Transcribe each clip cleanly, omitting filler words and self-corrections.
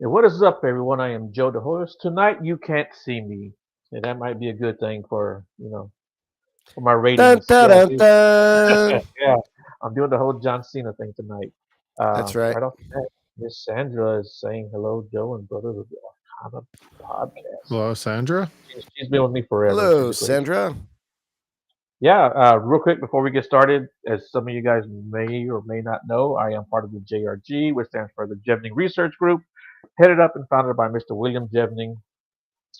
And what is up, everyone? I am Joe the host. Tonight you can't see me, and that might be a good thing for for my Dun, ratings. dun, Yeah, dun, dude. dun. Yeah, I'm doing the whole John Cena thing tonight. That's right. Right off the bat, Miss Sandra is saying hello, Joe and brother of the Arcana podcast. Hello, Sandra. She's been with me forever. She's Hello, a great. Sandra. Yeah, real quick before we get started, as some of you guys may or may not know, I am part of the JRG, which stands for the Jevning Research Group, headed up and founded by Mr. William Jevning.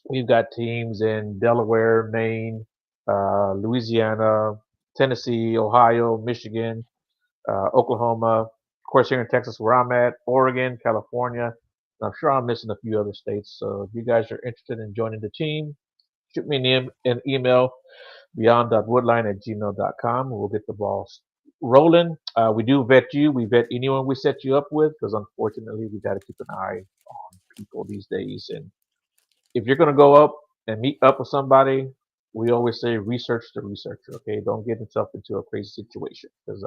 We've got teams in Delaware, Maine, Louisiana, Tennessee, Ohio, Michigan, Oklahoma, of course, here in Texas, where I'm at, Oregon, California. And I'm sure I'm missing a few other states. So if you guys are interested in joining the team, shoot me an email beyond.woodline@gmail.com. We'll get the ball rolling. We do vet you. We vet anyone we set you up with because unfortunately, we got to keep an eye on people these days. And if you're going to go up and meet up with somebody, we always say research the researcher. Okay, don't get yourself into a crazy situation because,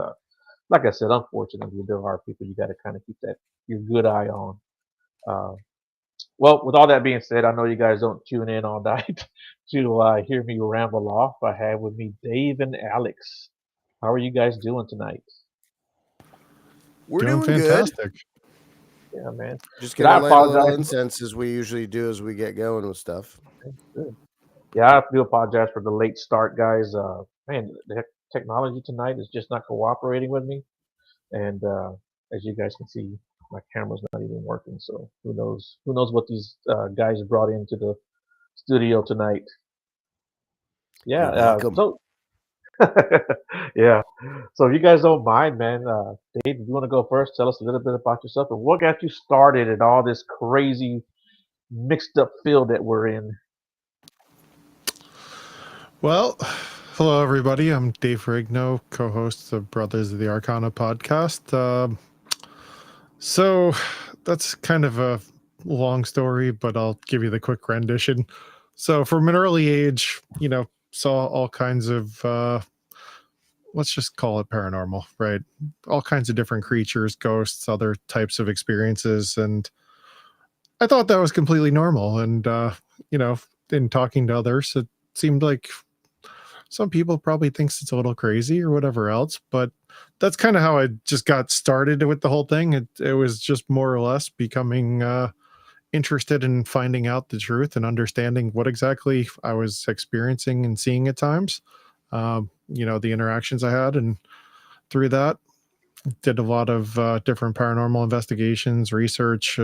like I said, unfortunately, there are people you got to kind of keep that your good eye on. Uh, well, with all that being said, I know you guys don't tune in all night to hear me ramble off. I have with me Dave and Alex. How are you guys doing tonight? We're Doing doing good. fantastic. Yeah, man. Just And I gonna light a little apologize. incense as we usually do as we get going with stuff. Good. Yeah, I do apologize for the late start, guys. Man, the technology tonight is just not cooperating with me, and as you guys can see, my camera's not even working. So who knows? Who knows what these guys brought into the studio tonight? Yeah. You're welcome. So yeah. So if you guys don't mind, man, Dave, if you want to go first, tell us a little bit about yourself and what got you started in all this crazy mixed up field that we're in. Well, hello, everybody. I'm Dave Ferrigno, co host of Brothers of the Arcana podcast. So that's kind of a long story, but I'll give you the quick rendition. So, from an early age, saw all kinds of, let's just call it paranormal, right? All kinds of different creatures, ghosts, other types of experiences. And I thought that was completely normal. And, you know, in talking to others, it seemed like some people probably thinks it's a little crazy or whatever else, but that's kind of how I just got started with the whole thing. It was just more or less becoming interested in finding out the truth and understanding what exactly I was experiencing and seeing at times. The interactions I had, and through that, did a lot of different paranormal investigations, research.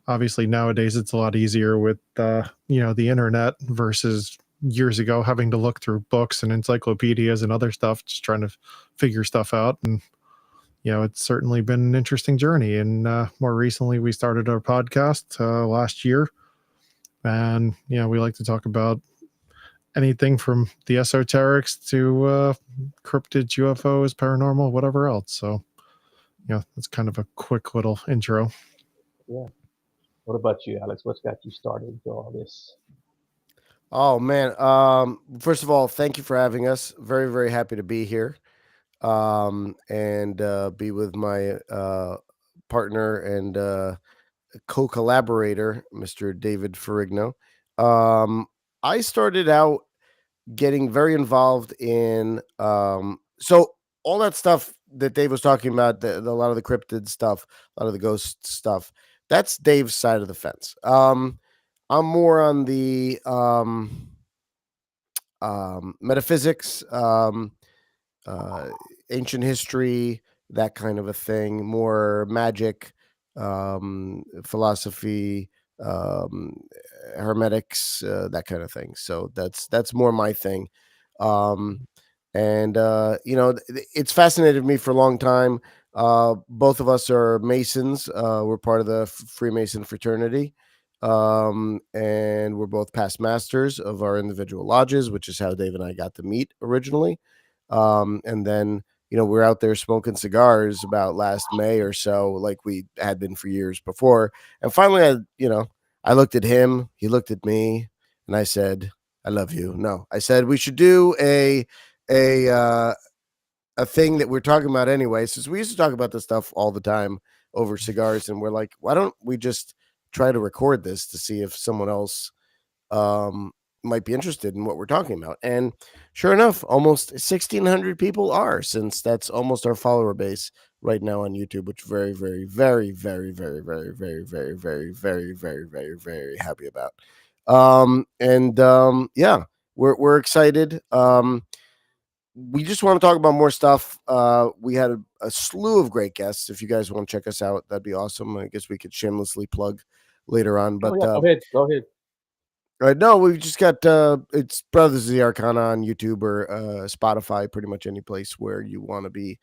Obviously, nowadays it's a lot easier with the internet versus years ago having to look through books and encyclopedias and other stuff, just trying to figure stuff out. And it's certainly been an interesting journey. And more recently, we started our podcast last year, and we like to talk about anything from the esoterics to cryptids, UFOs, paranormal, whatever else. So that's kind of a quick little intro. Yeah. What about you, Alex? What's got you started into all this? Oh man. First of all, thank you for having us. Very, very happy to be here. And be with my partner and co-collaborator, Mr. David Ferrigno. I started out getting very involved in so all that stuff that Dave was talking about, a lot of the cryptid stuff, a lot of the ghost stuff, that's Dave's side of the fence. I'm more on the metaphysics, uh, ancient history, that kind of a thing, more magic, philosophy, um, hermetics, that kind of thing. So that's more my thing. Um, and it's fascinated me for a long time. Both of us are Masons. We're part of the Freemason fraternity. And we're both past masters of our individual lodges, which is how Dave and I got to meet originally. And then, we're out there smoking cigars about last May or so, like we had been for years before. And finally, I looked at him, he looked at me, and I said, I love you. No, I said, we should do a, uh, a thing that we're talking about anyway, since we used to talk about this stuff all the time over cigars. And we're like, why don't we just try to record this to see if someone else um, might be interested in what we're talking about. And sure enough, almost 1,600 people are, since that's almost our follower base right now on YouTube, which very, very, very, very, very, very, very, very, very, very, very, very, very happy about. Yeah, we're excited. We just want to talk about more stuff. We had a slew of great guests. If you guys want to check us out, that'd be awesome. I guess we could shamelessly plug later on, Oh but yeah, go ahead. Go ahead. no, we've just got it's Brothers of the Arcana on YouTube or Spotify, pretty much any place where you want to be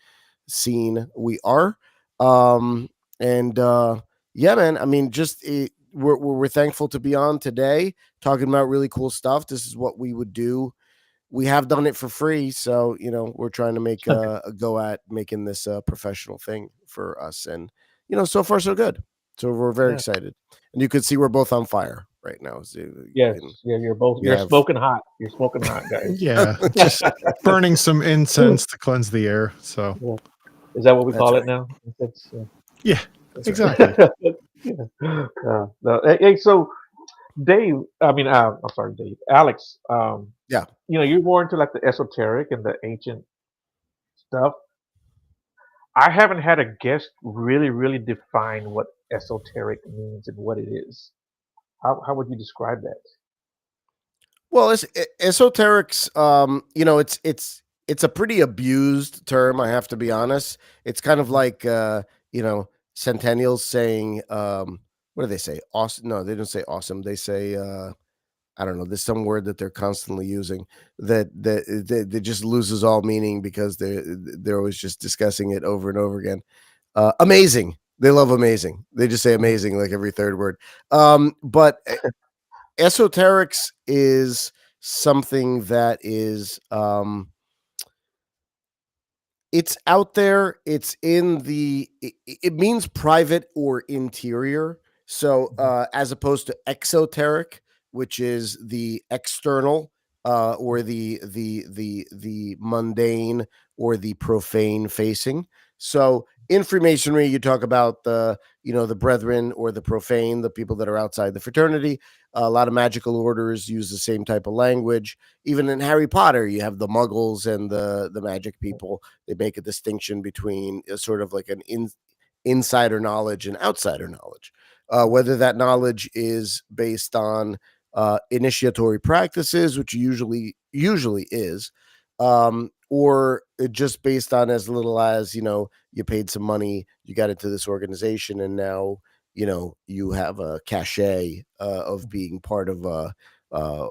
seen. We are, um, and yeah, man. I mean, we're thankful to be on today, talking about really cool stuff. This is what we would do. We have done it for free, so we're trying to make a go at making this a professional thing for us, and so far so good. So we're very Yeah. excited, and you can see we're both on fire right now. So Yes. Yeah. You're both. we You're have- smoking hot. You're smoking hot, guys. Yeah, just burning some incense to cleanse the air. So Yeah. Is that what we That's call right. it now? It's, yeah, That's right. exactly. yeah. No, hey, so Dave, I'm sorry, Dave. Alex, Yeah. you're more into like the esoteric and the ancient stuff. I haven't had a guest really, really define what esoteric means and what it is. How would you describe that? Well, esoterics, it's a pretty abused term. I have to be honest. It's kind of like centennials saying, what do they say? Awesome? No, they don't say awesome. They say, I don't know. There's some word that they're constantly using that just loses all meaning because they're always just discussing it over and over again. Amazing. They love amazing. They just say amazing like every third word. But esoterics is something that is it's out there. It's in it means private or interior. So as opposed to exoteric, which is the external, or the mundane or the profane facing. So in Freemasonry, you talk about the brethren or the profane, the people that are outside the fraternity. A lot of magical orders use the same type of language. Even in Harry Potter, you have the Muggles and the magic people. They make a distinction between sort of like an insider knowledge and outsider knowledge. Whether that knowledge is based on initiatory practices, which usually is, or just based on as little as you paid some money, you got into this organization, and now you have a cachet of being part of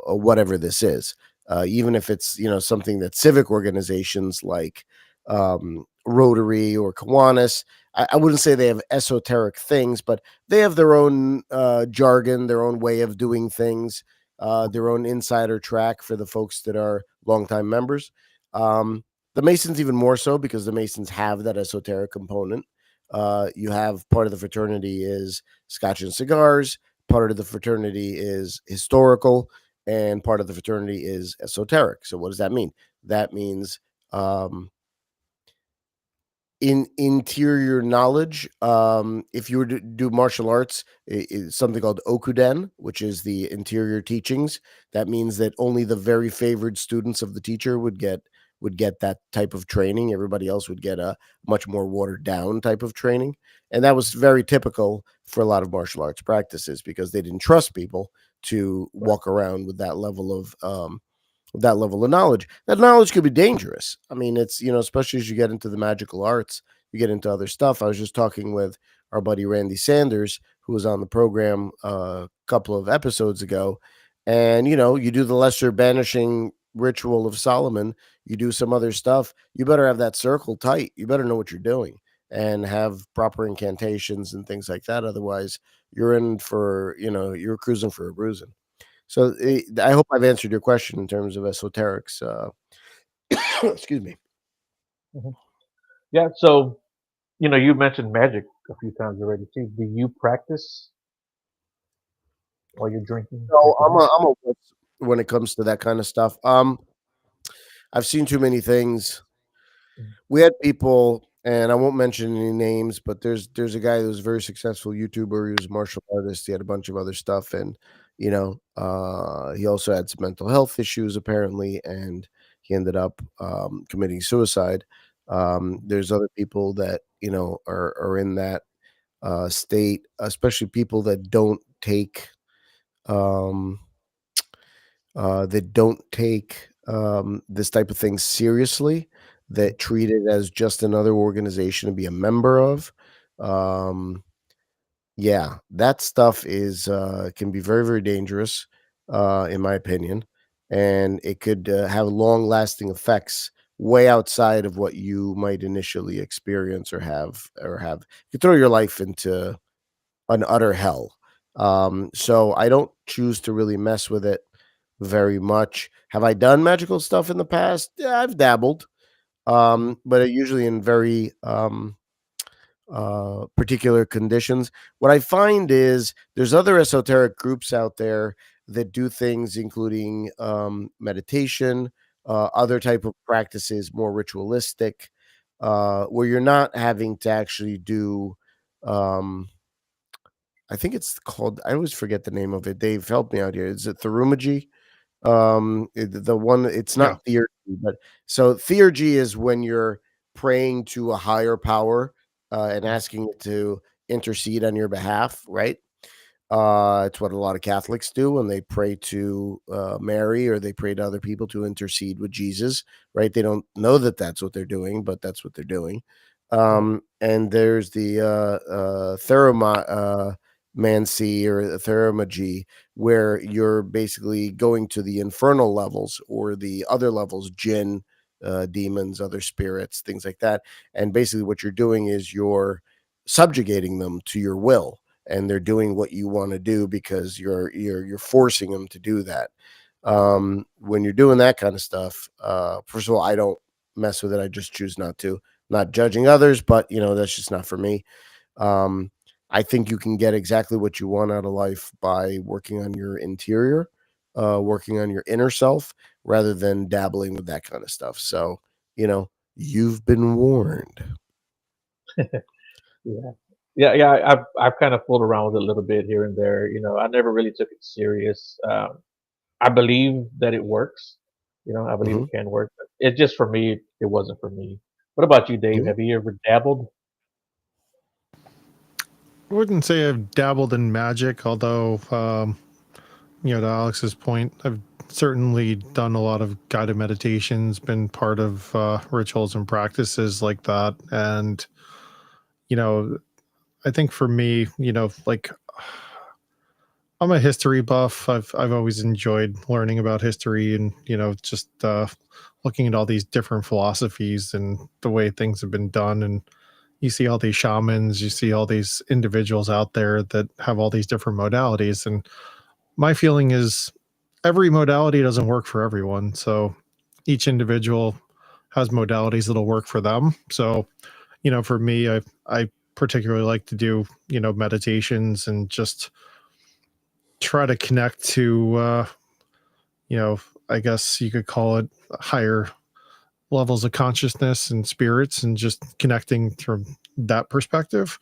whatever this is. Even if it's something that civic organizations like Rotary or Kiwanis, I wouldn't say they have esoteric things, but they have their own jargon, their own way of doing things, their own insider track for the folks that are longtime members. The Masons even more so, because the Masons have that esoteric component. You have part of the fraternity is Scotch and cigars, part of the fraternity is historical, and part of the fraternity is esoteric. So what does that mean? That means in interior knowledge. If you were to do martial arts, it's something called okuden, which is the interior teachings. That means that only the very favored students of the teacher would get that type of training. Everybody else would get a much more watered down type of training. And that was very typical for a lot of martial arts practices, because they didn't trust people to walk around with that level of knowledge. That knowledge could be dangerous. I mean, it's, especially as you get into the magical arts, you get into other stuff. I was just talking with our buddy Randy Sanders, who was on the program a couple of episodes ago. And, you do the lesser banishing ritual of Solomon, you do some other stuff, you better have that circle tight. You better know what you're doing and have proper incantations and things like that. Otherwise, you're in for, you're cruising for a bruising. So I hope I've answered your question in terms of esoterics. Excuse me. Mhm. Yeah. So, you mentioned magic a few times already too. Do you practice while you're drinking? So I'm a wuss when it comes to that kind of stuff. I've seen too many things. Mm. We had people and I won't mention any names, but there's a guy who's a very successful YouTuber. He was a martial artist. He had a bunch of other stuff, and he also had some mental health issues apparently, and he ended up committing suicide. There's other people that are in that state, especially people um, that don't take this type of thing seriously, that treat it as just another organization to be a member of. Um, yeah, that stuff is can be very, very dangerous, in my opinion, and it could have long lasting effects way outside of what you might initially experience or have. You could throw your life into an utter hell. So I don't choose to really mess with it very much. Have I done magical stuff in the past? Yeah, I've dabbled, but usually in very particular conditions. What I find is there's other esoteric groups out there that do things, including meditation, other type of practices, more ritualistic, where you're not having to actually do. Um, I think it's called. I always forget the name of it. They've helped me out here. Is it Theurgy? The one, it's Yeah. not theurgy, but so theurgy is when you're praying to a higher power and asking it to intercede on your behalf, right? It's what a lot of Catholics do when they pray to Mary, or they pray to other people to intercede with Jesus, right? They don't know that that's what they're doing, but that's what they're doing. And there's the theromancy or theromagy, where you're basically going to the infernal levels or the other levels, jinn, demons, other spirits, things like that. And basically, what you're doing is you're subjugating them to your will, and they're doing what you want to do because you're forcing them to do that. When you're doing that kind of stuff, first of all, I don't mess with it. I just choose not to. Not judging others, but that's just not for me. Um, I think you can get exactly what you want out of life by working on your interior, working on your inner self, rather than dabbling with that kind of stuff. So, you've been warned. Yeah. Yeah. I've kind of fooled around with it a little bit here and there. I never really took it serious. I believe that it works. I believe Mhm. it can work. But it just for me, it wasn't for me. What about you, Dave? Mhm. Have you ever dabbled? I wouldn't say I've dabbled in magic, although, to Alex's point, I've certainly done a lot of guided meditations, been part of rituals and practices like that. And, you know, I think for me, like I'm a history buff. I've always enjoyed learning about history and, just looking at all these different philosophies and the way things have been done. And you see all these shamans, you see all these individuals out there that have all these different modalities. And my feeling is every modality doesn't work for everyone. So each individual has modalities that'll work for them. So, for me, I particularly like to do, meditations and just try to connect to you know, I guess you could call it higher levels of consciousness and spirits, and just connecting from that perspective.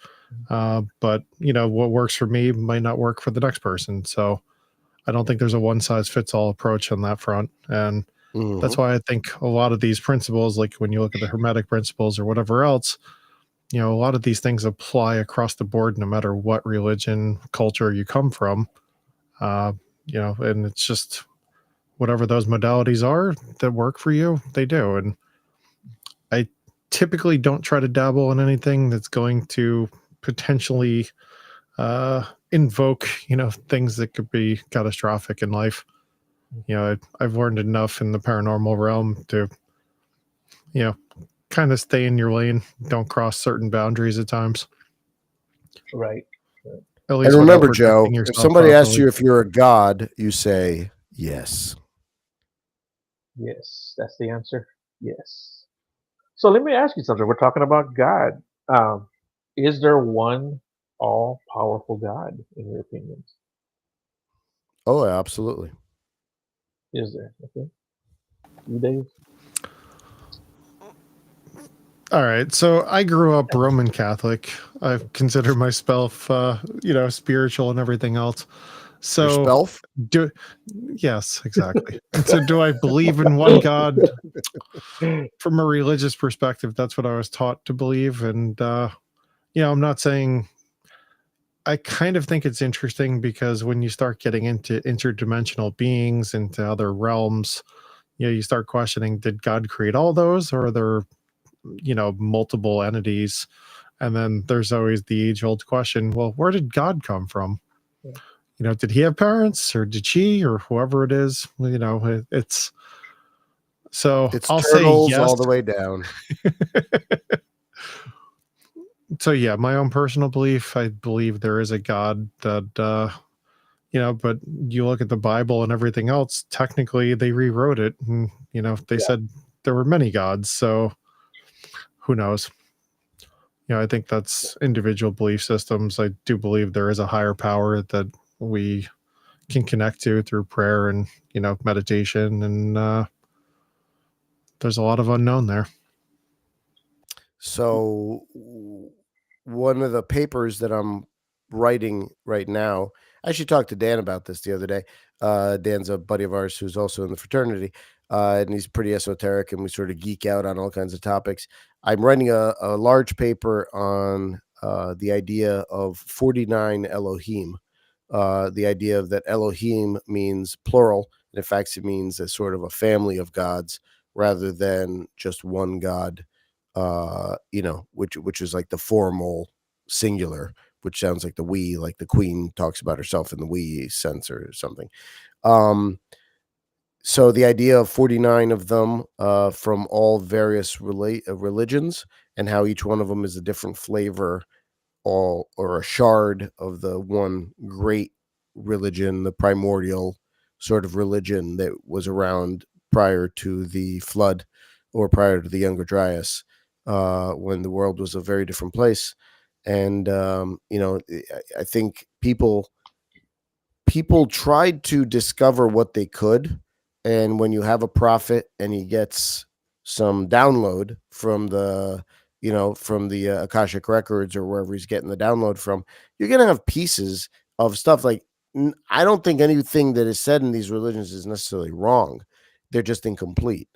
But what works for me might not work for the next person. So I don't think there's a one size fits all approach on that front. And that's Mhm. why I think a lot of these principles, like when you look at the Hermetic principles or whatever else, a lot of these things apply across the board, no matter what religion, culture you come from. Uh, and it's just whatever those modalities are that work for you, they do. And I typically don't try to dabble in anything that's going to potentially invoke, things that could be catastrophic in life. I've learned enough in the paranormal realm to, you know, kind of stay in your lane. Don't cross certain boundaries at times, Right. at And least without remember, protecting Joe, if yourself somebody asks properly. you if you're a god, you say yes. Yes, that's the answer. Yes. So let me ask you something. We're talking about God. Um, is there one all-powerful God in your opinions? Oh, absolutely. Is there? Okay. You, Dave? All right. So I grew up Roman Catholic. I consider myself, spiritual and everything else. Your So spelf? do yes, exactly. And so do I believe in one God? From a religious perspective, that's what I was taught to believe. And I'm not saying I kind of think it's interesting because when you start getting into interdimensional beings, into other realms, you start questioning, did God create all those, or are there, multiple entities? And then there's always the age old question, well, where did God come from? Yeah. Did he have parents, or did she, or whoever it is? It's so It's I'll say turtles yes. all the way down. So yeah, my own personal belief, I believe there is a God that but you look at the Bible and everything else, technically they rewrote it, and they Yeah. said there were many gods, so who knows. I think that's individual belief systems. I do believe there is a higher power that we can connect to through prayer and meditation, and there's a lot of unknown there. So one of the papers that I'm writing right now, I actually talked to Dan about this the other day. Dan's a buddy of ours who's also in the fraternity, and he's pretty esoteric, and we sort of geek out on all kinds of topics. I'm writing a large paper on the idea of 49 Elohim. The idea of that Elohim means plural, and in fact, it means a sort of a family of gods rather than just one god. Which is like the formal singular, which sounds like the we, like the queen talks about herself in the we sense or something. So the idea of 49 of them from all various religions, and how each one of them is a different flavor, all or a shard of the one great religion, the primordial sort of religion that was around prior to the flood or prior to the Younger Dryas, when the world was a very different place. And I think people tried to discover what they could, and when you have a prophet and he gets some download from the Akashic records or wherever he's getting the download from, you're going to have pieces of stuff like I don't think anything that is said in these religions is necessarily wrong. They're just incomplete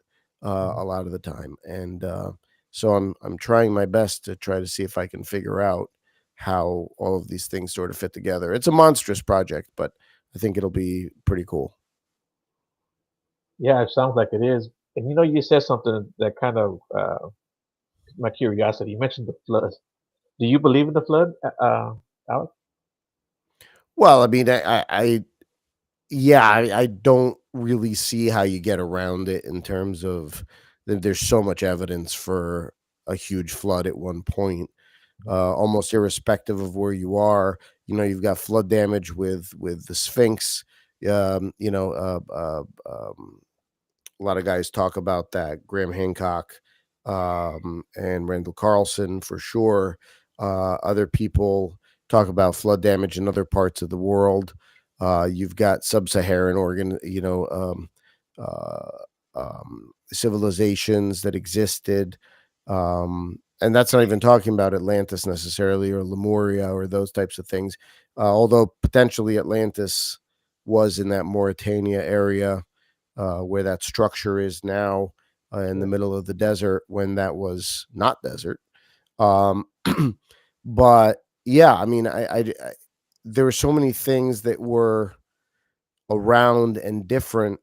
a lot of the time. And so I'm trying my best to try to see if I can figure out how all of these things sort of fit together. It's a monstrous project, but I think it'll be pretty cool. Yeah, it sounds like it is. And you said something that kind of my curiosity. You mentioned the flood. Do you believe in the flood, Alex? Well, I mean, I don't really see how you get around it in terms of there's so much evidence for a huge flood at one point, almost irrespective of where you are. You've got flood damage with the Sphinx. A lot of guys talk about that. Graham Hancock and Randall Carlson for sure. Other people talk about flood damage in other parts of the world. You've got sub-Saharan civilizations that existed. And that's not even talking about Atlantis necessarily, or Lemuria, or those types of things. Although potentially Atlantis was in that Mauritania area, where that structure is now, in the middle of the desert, when that was not desert. But yeah, I mean, I there were so many things that were around and different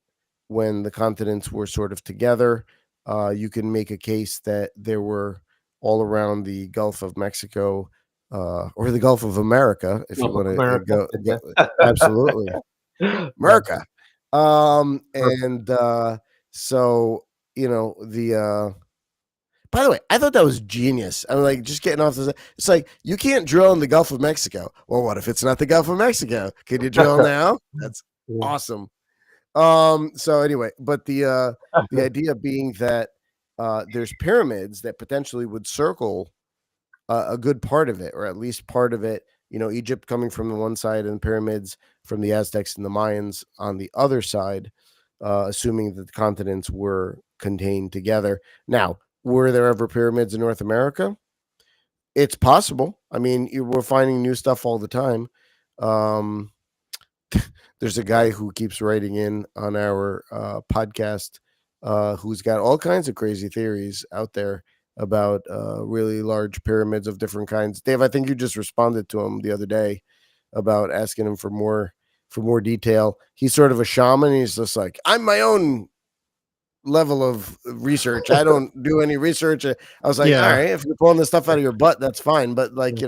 when the continents were sort of together. You can make a case that there were all around the Gulf of Mexico, or the Gulf of America, if you Gulf of want to America. go absolutely. America. And so the by the way, I thought that was genius. I'm like, just getting off this. It's like, you can't drill in the Gulf of Mexico. Well, what if it's not the Gulf of Mexico? Can you drill now? That's Yeah. awesome. So anyway, but the idea being that there's pyramids that potentially would circle a good part of it, or at least part of it. Egypt coming from the one side, and the pyramids from the Aztecs and the Mayans on the other side, assuming that the continents were contained together. Now, were there ever pyramids in North America? It's possible. I mean, we're finding new stuff all the time. Um, there's a guy who keeps writing in on our podcast who's got all kinds of crazy theories out there about really large pyramids of different kinds. Dave, I think you just responded to him the other day about asking him for more detail. He's sort of a shaman. He's just like, I'm my own level of research. I don't do any research. I was like, all right, if you're pulling this stuff out of your butt, that's fine. But like,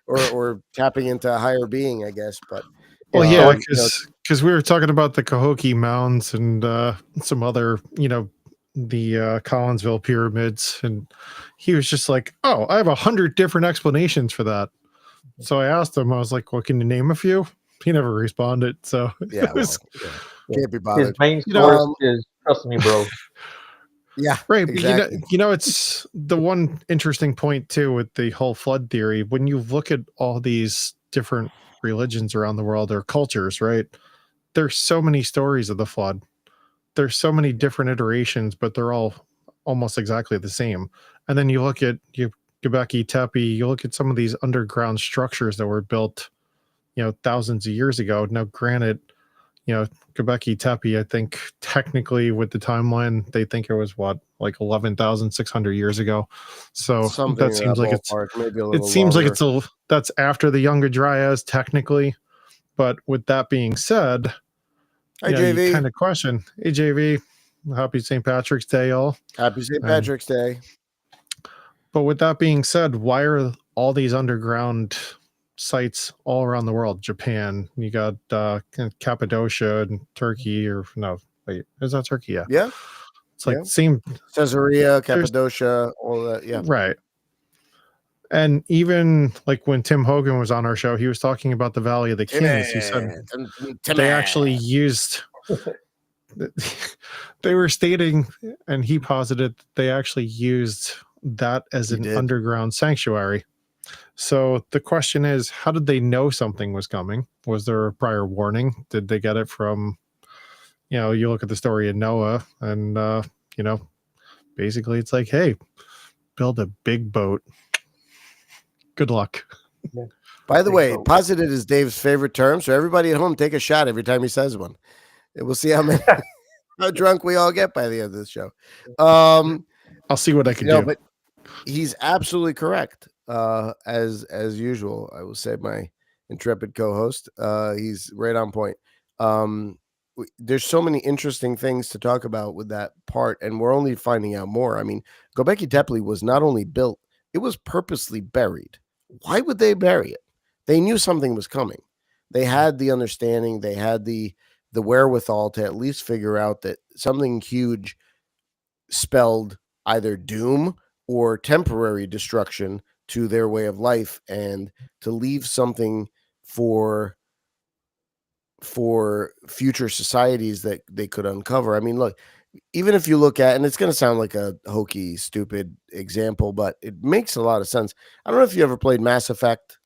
or tapping into a higher being, I guess. But well, yeah, because we were talking about the Cahokia Mounds and some other, the Collinsville pyramids, and he was just like, "Oh, I have 100 different explanations for that." So I asked him, I was like, "Well, can you name a few?" He never responded. So yeah, can't be bothered. His main source is trust me, bro. Yeah, right. Exactly. But it's the one interesting point too with the whole flood theory. When you look at all these different religions around the world or cultures, right? There's so many stories of the flood. There's so many different iterations, but they're all almost exactly the same. And then you look at Göbekli Tepe, you look at some of these underground structures that were built, thousands of years ago. Now, granted, Göbekli Tepe, I think technically with the timeline, they think it was like 11,600 years ago. So that seems like that's after the Younger Dryas technically. But with that being said, Hi, JV. you kind of question, hey, JV, happy St. Patrick's Day, y'all. Happy St. Patrick's Day. But with that being said, why are all these underground sites all around the world? Japan, you got Cappadocia and Turkey, or no, wait, is that Turkey? Yeah. Yeah. It's like same Caesarea, Cappadocia, all that. Yeah. Right. And even like when Tim Hogan was on our show, he was talking about the Valley of the Kings. He said they actually used, they were stating, and he posited they actually used that as an underground sanctuary. So the question is, how did they know something was coming? Was there a prior warning? Did they get it from, you look at the story of Noah and, basically it's like, hey, build a big boat. Good luck. Yeah. By the way, positive is Dave's favorite term. So everybody at home, take a shot every time he says one. And we'll see how drunk we all get by the end of this show. I'll see what I can do. But he's absolutely correct. As usual, I will say my intrepid co-host. He's right on point. There's so many interesting things to talk about with that part, and we're only finding out more. I mean, Göbekli Tepe was not only built, it was purposely buried. Why would they bury it? They knew something was coming. They had the understanding, they had the wherewithal to at least figure out that something huge spelled either doom or temporary destruction to their way of life, and to leave something for future societies that they could uncover. I mean, look, even if you look at, and it's going to sound like a hokey, stupid example, but it makes a lot of sense. I don't know if you ever played Mass Effect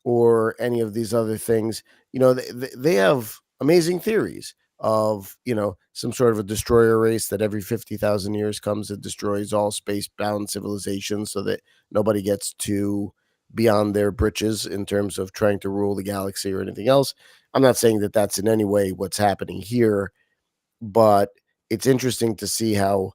or any of these other things. They have amazing theories of, some sort of a destroyer race that every 50,000 years comes and destroys all space-bound civilizations so that nobody gets to beyond their britches in terms of trying to rule the galaxy or anything else. I'm not saying that that's in any way what's happening here, but it's interesting to see how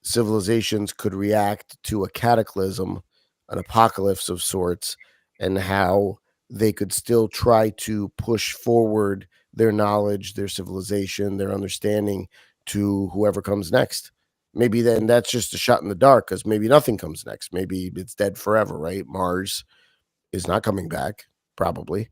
civilizations could react to a cataclysm, an apocalypse of sorts, and how they could still try to push forward their knowledge, their civilization, their understanding to whoever comes next. Maybe then that's just a shot in the dark, because maybe nothing comes next. Maybe it's dead forever, right? Mars is not coming back, probably.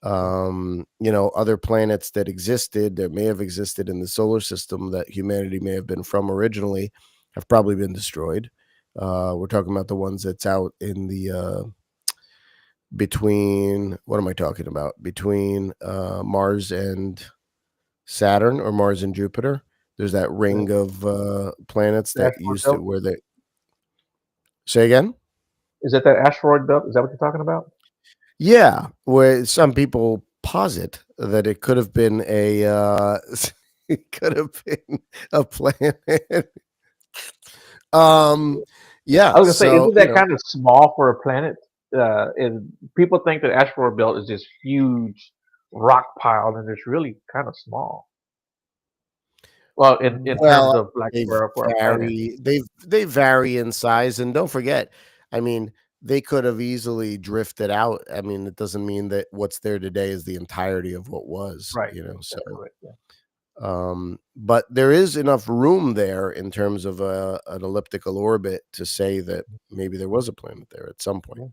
Other planets that existed, that may have existed in the solar system that humanity may have been from originally, have probably been destroyed. We're talking about the ones that's out in the between, what am I talking about? Between Mars and Saturn, or Mars and Jupiter. There's that ring of planets that used to, where they, say again? Is that asteroid belt? Is that what you're talking about? Yeah, where some people posit that it could have been it could have been a planet. Yeah. I was gonna say, So isn't that kind of small for a planet? And people think that asteroid belt is this huge rock pile, and it's really kind of small. Well, in terms well, of like they for a planet, they vary in size, and don't forget, I mean, they could have easily drifted out. I mean, it doesn't mean that what's there today is the entirety of what was, right? you know. So Exactly right. Yeah. but there is enough room there in terms of an elliptical orbit to say that maybe there was a planet there at some point, Yeah.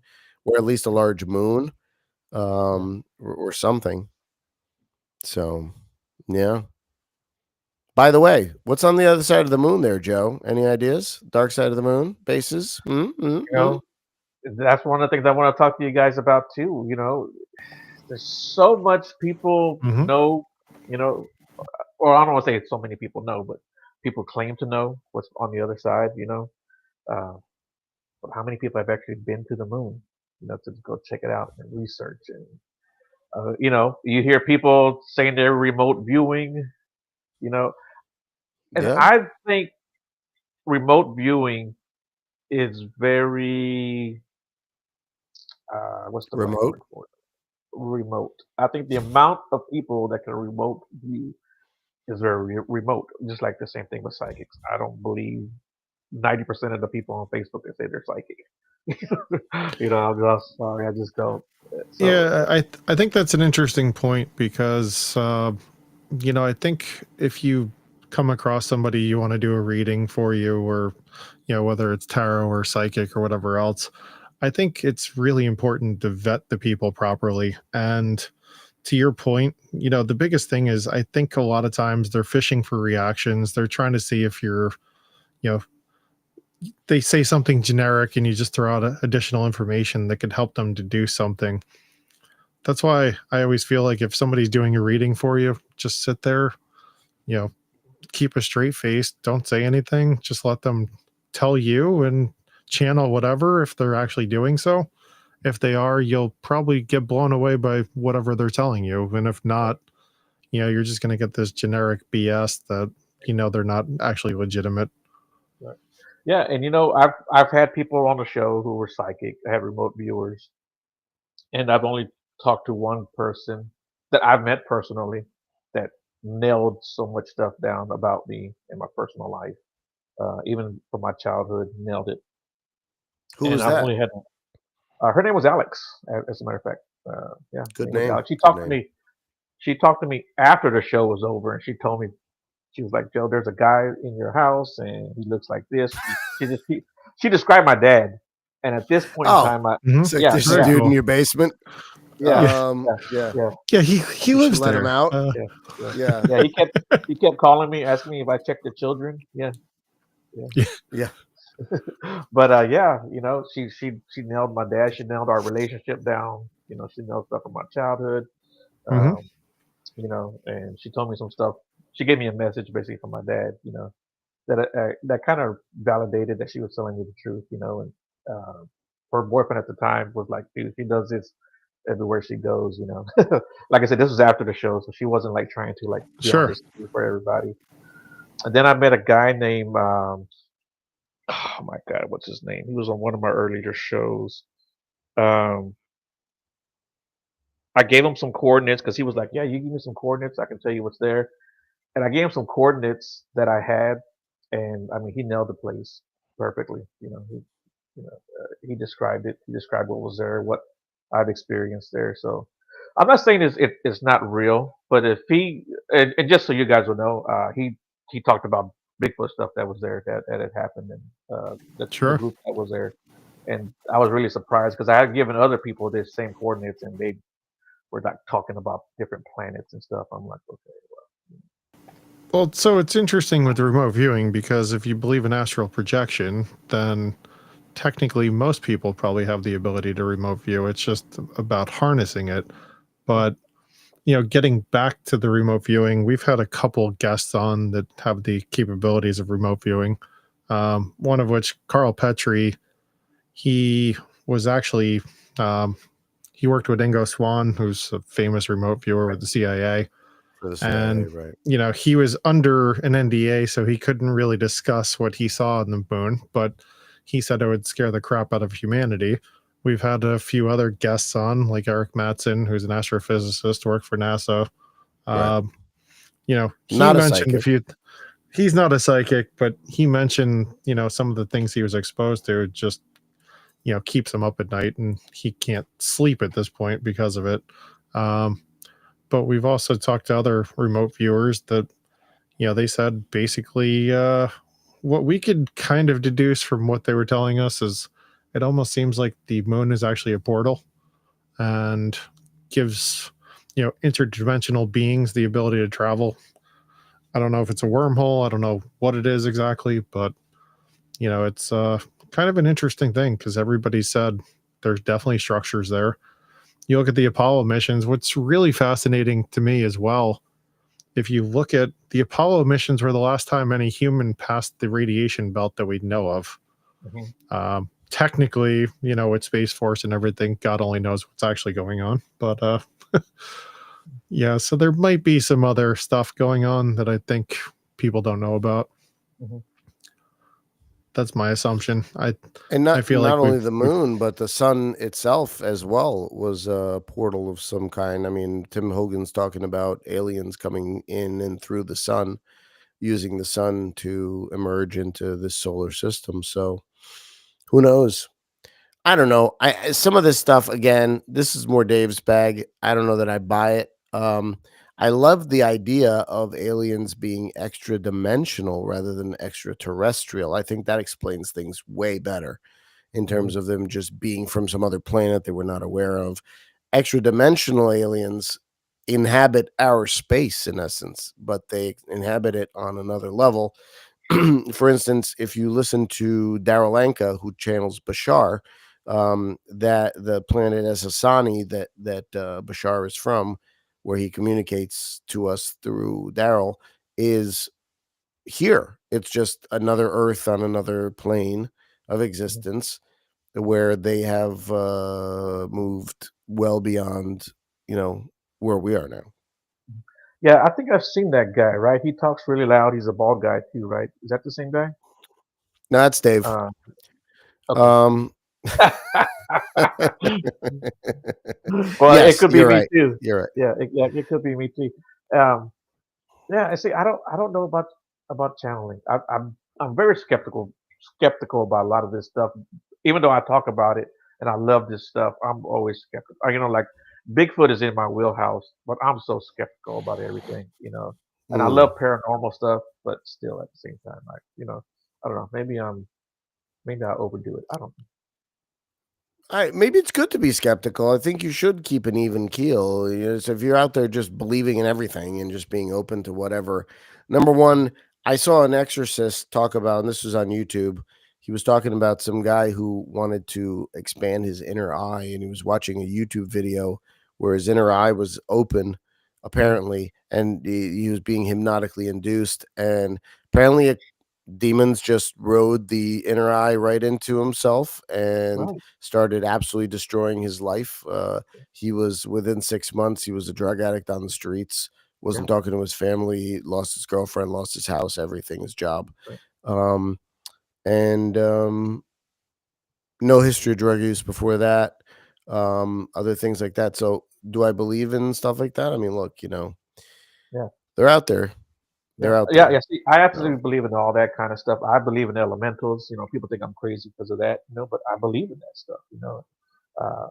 or at least a large moon, Yeah. or something. So, yeah. By the way, what's on the other side of the moon there, Joe? Any ideas? Dark side of the moon bases? You know, that's one of the things I want to talk to you guys about too. There's so much people Hmm. know. You know, or I don't want to say so many people know, but people claim to know what's on the other side. Uh, but how many people have actually been to the moon? To go check it out and research and you hear people saying they're remote viewing. You know, and Yeah. I think remote viewing is very what's the right Remote. word for it? Remote. I think the amount of people that can remote view is very remote. Just like the same thing with psychics. I don't believe 90% of the people on Facebook that say they're psychic. I'm just sorry. I just don't. So Yeah, I think that's an interesting point because I think if you come across somebody you want to do a reading for you, or whether it's tarot or psychic or whatever else, I think it's really important to vet the people properly. And to your point, the biggest thing is I think a lot of times they're fishing for reactions. They're trying to see if you know, they say something generic and you just throw out additional information that could help them to do something. That's why I always feel like if somebody's doing a reading for you, just sit there, you know, keep a straight face, don't say anything, just let them tell you and channel whatever if they're actually doing so. If they are, you'll probably get blown away by whatever they're telling you. And if not, you're just going to get this generic BS that, they're not actually legitimate. right. Yeah, and I've had people on the show who were psychic. I had remote viewers, and I've only talked to one person that I've met personally that nailed so much stuff down about me in my personal life, even from my childhood, nailed it. Who And was I've that? only had her name was Alex, as a matter of fact. Yeah, her Good name was name. Alex. Good name. She talked to me after the show was over, and she told me she was like, "Joe, there's a guy in your house, and he looks like this." She described my dad, and at this point in Oh, time, Hmm. it's like yeah, there's a Very yeah, dude in cool. your basement. yeah, Yeah. yeah, Yeah. yeah, Yeah. He You should lives let him there. out. yeah, yeah, Yeah. yeah. He kept calling me, asking me if I checked the children. Yeah, yeah. Yeah. Yeah. But yeah, she nailed my dad. She nailed our relationship down. She nailed stuff from my childhood. Hmm. Um, and she told me some stuff. She gave me a message basically from my dad. That kind of validated that she was telling me the truth. And uh, her boyfriend at the time was like, dude, she does this everywhere she goes. Like I said, this was after the show, so she wasn't like trying to like be on Sure. this for everybody. And then I met a guy named oh my god, what's his name? He was on one of my earlier shows. Um, I gave him some coordinates because he was like, "Yeah, you give me some coordinates, I can tell you what's there." And I gave him some coordinates that I had, and I mean, he nailed the place perfectly. He described it. He described what was there, what I've experienced there. So I'm not saying it's not real, but if he and just so you guys will know, he talked about Bigfoot stuff that was there that had happened, and the Sure. group that was there, and I was really surprised because I had given other people the same coordinates, and they were like talking about different planets and stuff. I'm like, okay, Well, so it's interesting with the remote viewing because if you believe in astral projection, then technically most people probably have the ability to remote view. It's just about harnessing it. But, getting back to the remote viewing, we've had a couple guests on that have the capabilities of remote viewing. One of which, Carl Petrie, he was actually, um, he worked with Ingo Swann, who's a famous remote viewer right, with the CIA. For the CIA, And, right? he was under an NDA, so he couldn't really discuss what he saw on the moon, but he said it would scare the crap out of humanity. We've had a few other guests on, like Eric Matson, who's an astrophysicist, worked for NASA. Right. You know, he Not a mentioned psychic. he's not a psychic, but he mentioned, you know, some of the things he was exposed to just, you know, keeps him up at night, and he can't sleep at this point because of it. Um, but we've also talked to other remote viewers that, you know, they said basically what we could kind of deduce from what they were telling us is it almost seems like the moon is actually a portal and gives, you know, interdimensional beings the ability to travel. I don't know if it's a wormhole. I don't know what it is exactly, but you know, it's kind of an interesting thing because everybody said there's definitely structures there. You look at the Apollo missions, what's really fascinating to me as well, if you look at the Apollo missions were the last time any human passed the radiation belt that we know of. Technically, you know, with Space Force and everything, God only knows what's actually going on. But yeah, so there might be some other stuff going on that I think people don't know about. That's my assumption. And I feel like only the moon, but the sun itself as well was a portal of some kind. I mean, Tim Hogan's talking about aliens coming in and through the sun, using the sun to emerge into this solar system. So who knows? I don't know. Some of this stuff, again, this is more Dave's bag. I don't know that I buy it. I love the idea of aliens being extra dimensional rather than extraterrestrial. I think that explains things way better in terms of them just being from some other planet that we're not aware of. Extra dimensional aliens inhabit our space in essence, but they inhabit it on another level. For instance, if you listen to Darryl Anka, who channels Bashar, that the planet Esasani that Bashar is from, where he communicates to us through Daryl, is here. It's just another Earth on another plane of existence where they have moved well beyond, you know, where we are now. Yeah, I think I've seen that guy, right? He talks really loud. He's a bald guy too, right? Is that the same guy? No, that's Dave. Okay. Um, Well, it yes, could be you're me right. too. You're right. Yeah, it could be me too. Yeah, I see. I don't know about channeling. I'm very skeptical about a lot of this stuff. Even though I talk about it and I love this stuff, I'm always skeptical. You know, like Bigfoot is in my wheelhouse, but I'm so skeptical about everything. You know, and I love Mm. paranormal stuff, but still at the same time, like you know, I don't know. Maybe I overdo it. I don't know. Maybe it's good to be skeptical. I think you should keep an even keel. You know, so if you're out there just believing in everything and just being open to whatever. Number one, I saw an exorcist talk about, and this was on YouTube. He was talking about some guy who wanted to expand his inner eye, and he was watching a YouTube video where his inner eye was open, apparently, and he was being hypnotically induced. And apparently, demons just rode the inner eye right into himself and Right. started absolutely destroying his life. He was within 6 months, he was a drug addict on the streets, Yeah. wasn't talking to his family, lost his girlfriend, lost his house, everything, his job. Right. Um, and no history of drug use before that, other things like that. So, do I believe in stuff like that? I mean, look, you know, Yeah. they're out there. They're out Yeah. there. Yeah. See, I You know? absolutely believe in all that kind of stuff. I believe in elementals. You know, people think I'm crazy because of that. You know, but I believe in that stuff. Just You know,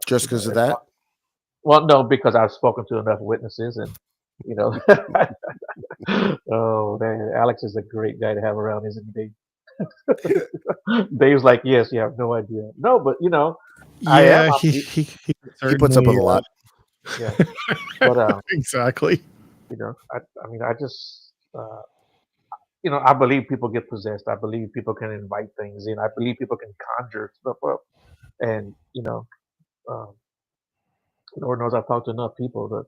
because of that? well, no, because I've spoken to enough witnesses, and you know, oh man, Alex is a great guy to have around, isn't he, Dave? Dave's like, yes, you have no idea. No, but you know, I am. yeah, he He puts up with certainly a lot. Yeah, but exactly. you know, I mean, I just, you know, I believe people get possessed. I believe people can invite things in. I believe people can conjure stuff up, and um, Lord knows I've talked to enough people that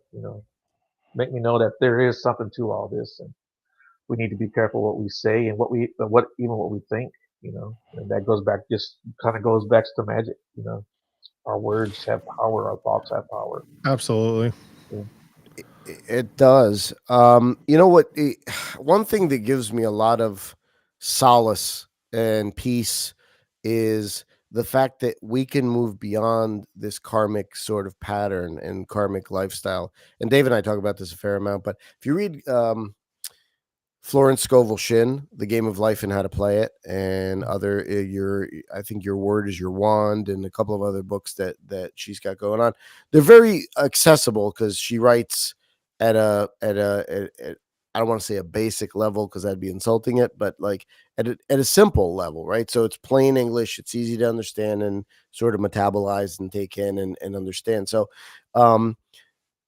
make me know that there is something to all this, and we need to be careful what we say and what we think. And that goes back, just kind of goes back to magic. Our words have power, our thoughts have power. Absolutely. Yeah. It does. You know what? One thing that gives me a lot of solace and peace is the fact that we can move beyond this karmic sort of pattern and karmic lifestyle. And Dave and I talk about this a fair amount, but if you read Florence Scovel Shinn, The Game of Life and How to Play It, and other I think Your Word is Your Wand, and a couple of other books that she's got going on. They're very accessible because she writes at I don't want to say a basic level because that'd be insulting it, but like at a simple level, right? So it's plain English, it's easy to understand and sort of metabolize and take in and understand. So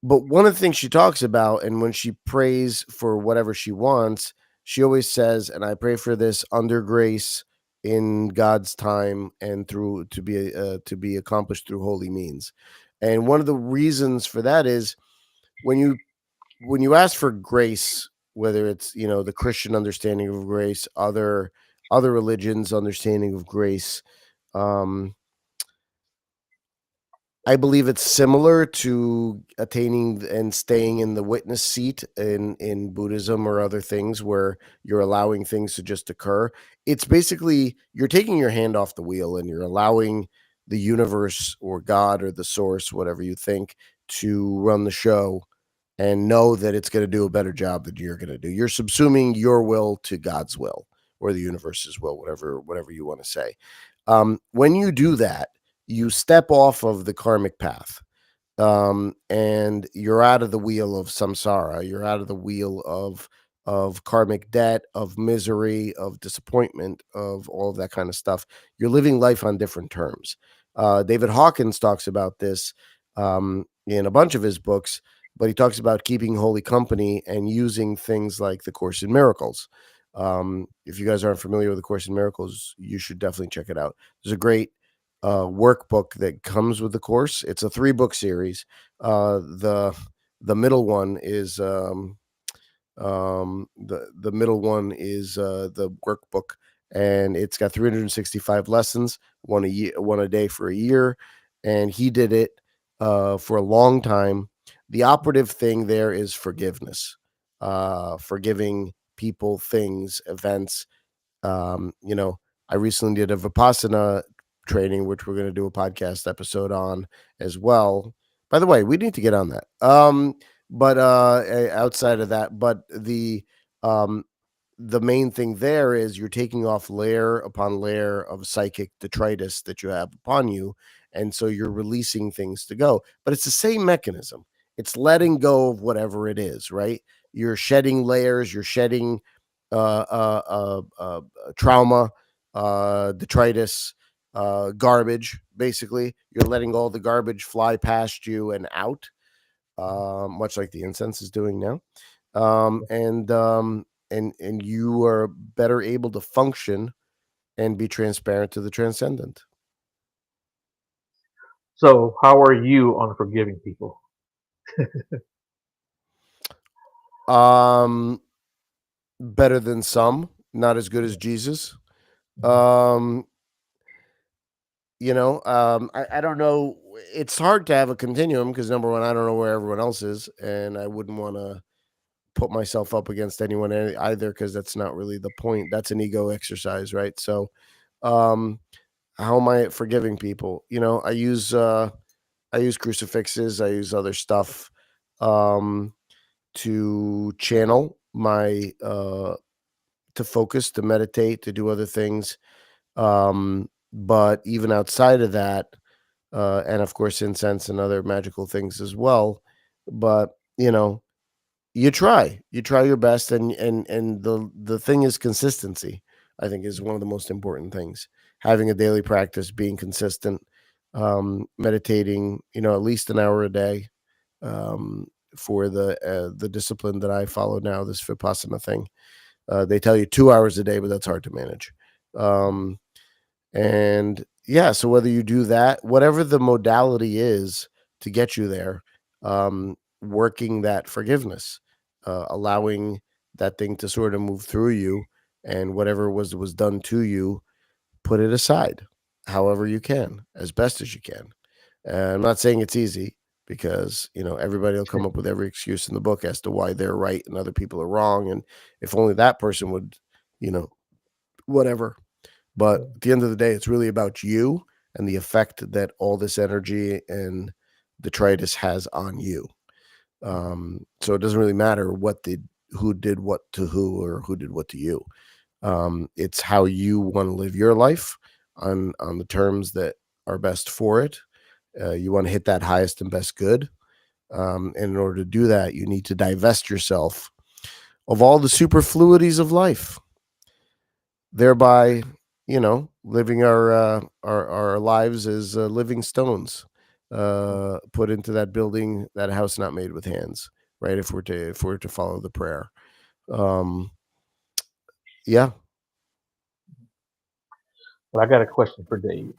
but one of the things she talks about, and when she prays for whatever she wants, she always says, and I pray for this under grace in God's time and through to be accomplished through holy means. And one of the reasons for that is when you ask for grace, whether it's the Christian understanding of grace, other religions understanding of grace, I believe it's similar to attaining and staying in the witness seat in Buddhism or other things where you're allowing things to just occur. It's basically you're taking your hand off the wheel and you're allowing the universe or God or the source, whatever you think, to run the show and know that it's going to do a better job than you're going to do. You're subsuming your will to God's will or the universe's will, whatever you want to say. When you do that, you step off of the karmic path, and you're out of the wheel of samsara. You're out of the wheel of karmic debt, of misery, of disappointment, of all of that kind of stuff. You're living life on different terms. David Hawkins talks about this in a bunch of his books, but he talks about keeping holy company and using things like the Course in Miracles. If you guys aren't familiar with the Course in Miracles, you should definitely check it out. There's a great workbook that comes with the course. It's a 3-book series. The middle one is the middle one is the workbook, and it's got 365 lessons, one a day for a year, and he did it for a long time. The operative thing there is forgiveness, forgiving people, things, events. I recently did a Vipassana training, which we're going to do a podcast episode on as well. By the way, we need to get on that. But outside of that, but the main thing there is you're taking off layer upon layer of psychic detritus that you have upon you. And so you're releasing things to go, but it's the same mechanism. It's letting go of whatever it is, right? You're shedding layers, you're shedding trauma, detritus, garbage. Basically, you're letting all the garbage fly past you and out, much like the incense is doing now, and you are better able to function and be transparent to the transcendent. So, how are you on forgiving people? Better than some, not as good as Jesus. I don't know. It's hard to have a continuum because number one, I don't know where everyone else is, and I wouldn't want to put myself up against anyone either because that's not really the point. That's an ego exercise, right? So, how am I forgiving people? I use crucifixes. I use other stuff to channel my to focus, to meditate, to do other things. But even outside of that, and of course incense and other magical things as well. But you try your best, and the thing is consistency. I think is one of the most important things. Having a daily practice, being consistent, meditating, at least an hour a day, for the discipline that I follow now, this Vipassana thing. They tell you 2 hours a day, but that's hard to manage. And yeah, so whether you do that, whatever the modality is to get you there, working that forgiveness, allowing that thing to sort of move through you, and whatever was done to you, put it aside, however you can, as best as you can. I'm not saying it's easy because everybody will come up with every excuse in the book as to why they're right and other people are wrong, and if only that person would, whatever. But at the end of the day, it's really about you and the effect that all this energy and detritus has on you. So it doesn't really matter who did what to who or who did what to you. It's how you want to live your life on the terms that are best for it. You want to hit that highest and best good. And in order to do that, you need to divest yourself of all the superfluities of life, thereby, living our lives as living stones, put into that building, that house not made with hands, right? If we're to follow the prayer. Yeah. Well, I got a question for Dave.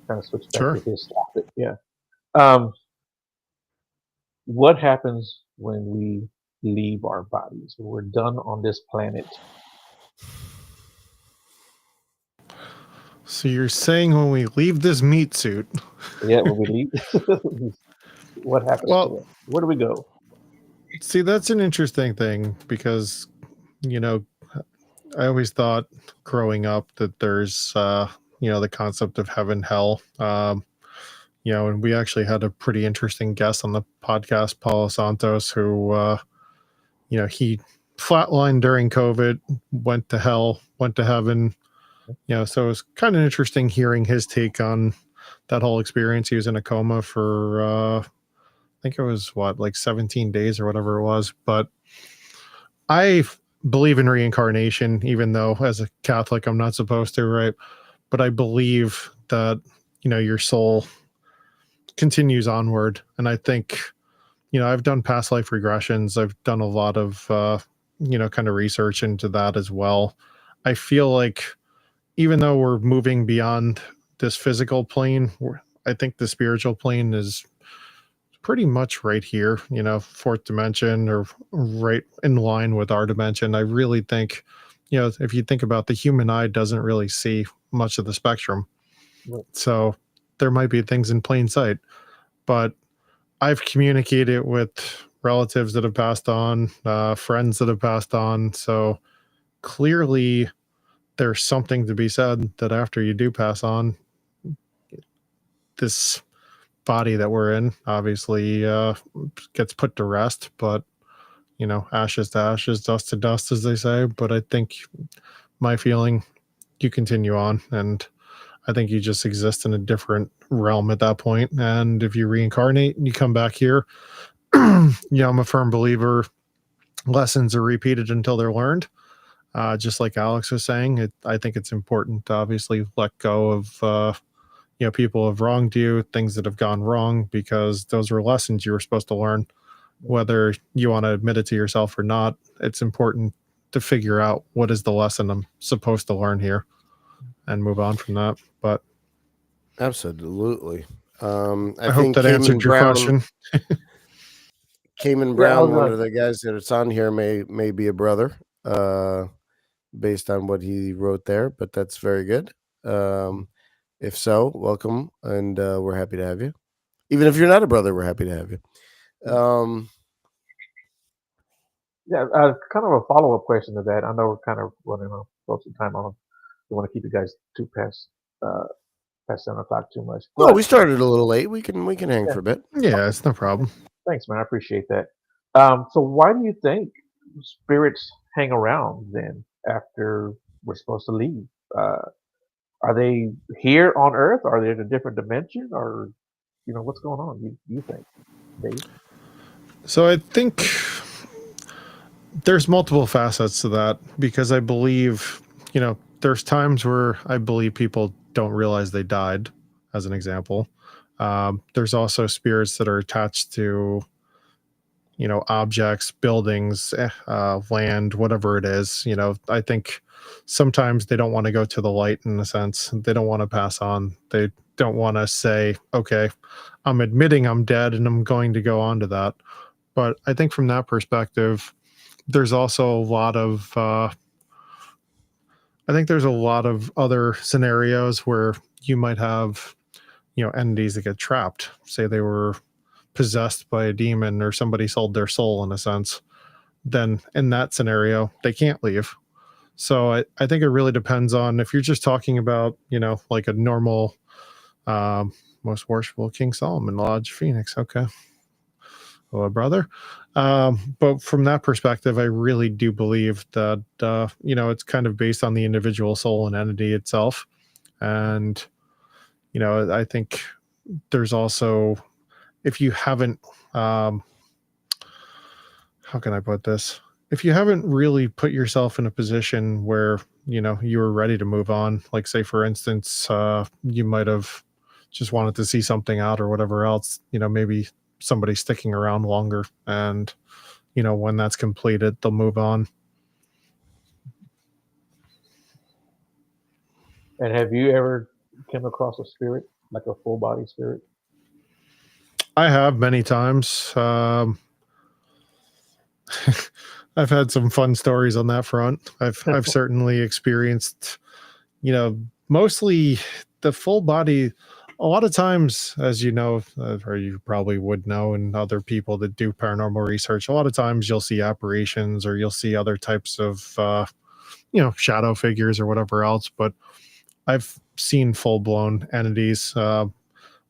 Kind of switch back Sure. to his topic. Yeah. What happens when we leave our bodies? When we're done on this planet? So you're saying when we leave this meat suit? Yeah, when we leave, what happens to us? Where do we go? See, that's an interesting thing because, I always thought growing up that there's, the concept of heaven, hell. And we actually had a pretty interesting guest on the podcast, Paulo Santos, who, he flatlined during COVID, went to hell, went to heaven. So it was kind of interesting hearing his take on that whole experience. He was in a coma for, I think it was 17 days or whatever it was. But I believe in reincarnation, even though as a Catholic, I'm not supposed to, right? But I believe that, your soul continues onward. And I think, I've done past life regressions. I've done a lot of, kind of research into that as well. I feel like even though we're moving beyond this physical plane, I think the spiritual plane is pretty much right here, fourth dimension or right in line with our dimension. I really think, if you think about the human eye doesn't really see much of the spectrum. Right. So there might be things in plain sight, but I've communicated with relatives that have passed on, friends that have passed on. So clearly there's something to be said that after you do pass on, this body that we're in obviously gets put to rest, but ashes to ashes, dust to dust, as they say. But I think my feeling, you continue on, and I think you just exist in a different realm at that point. And if you reincarnate and you come back here, I'm a firm believer lessons are repeated until they're learned. Just like Alex was saying, I think it's important to obviously let go of people have wronged you, things that have gone wrong, because those are lessons you were supposed to learn. Whether you want to admit it to yourself or not, it's important to figure out what is the lesson I'm supposed to learn here and move on from that. But Absolutely. I hope that answered your question. Cayman Brown, one of the guys that's on here, may be a brother, based on what he wrote there, but that's very good. If so, welcome, and we're happy to have you. Even if you're not a brother, we're happy to have you. Kind of a follow-up question to that. I know we're kind of running close to time. I don't want to keep you guys past 7 o'clock too much. Well, we started a little late. We can hang for a bit. Yeah, it's no problem. Thanks, man. I appreciate that. So why do you think spirits hang around then after we're supposed to leave? Are they here on Earth? Are they in a different dimension? Or, what's going on? You think, Dave? So I think there's multiple facets to that, because I believe, there's times where I believe people don't realize they died, as an example. There's also spirits that are attached to, objects, buildings, land, whatever it is. I think sometimes they don't want to go to the light, in a sense. They don't want to pass on. They don't want to say, okay, I'm admitting I'm dead and I'm going to go on to that. But I think from that perspective, there's also a lot of, I think there's a lot of other scenarios where you might have, entities that get trapped. Say they were possessed by a demon, or somebody sold their soul, in a sense. Then in that scenario, they can't leave. So I think it really depends on if you're just talking about, like a normal, most worshipful King Solomon Lodge, Phoenix. Okay. Hello, brother. But from that perspective, I really do believe that, it's kind of based on the individual soul and entity itself. And, I think there's also, if you haven't, how can I put this? If you haven't really put yourself in a position where, you were ready to move on, like say, for instance, you might have just wanted to see something out or whatever else, maybe somebody sticking around longer, and, when that's completed, they'll move on. And have you ever come across a spirit, like a full body spirit? I have many times. I've had some fun stories on that front. I've certainly experienced, mostly the full body. A lot of times, as you know, or you probably would know, and other people that do paranormal research, a lot of times you'll see apparitions or you'll see other types of, shadow figures or whatever else. But I've seen full blown entities,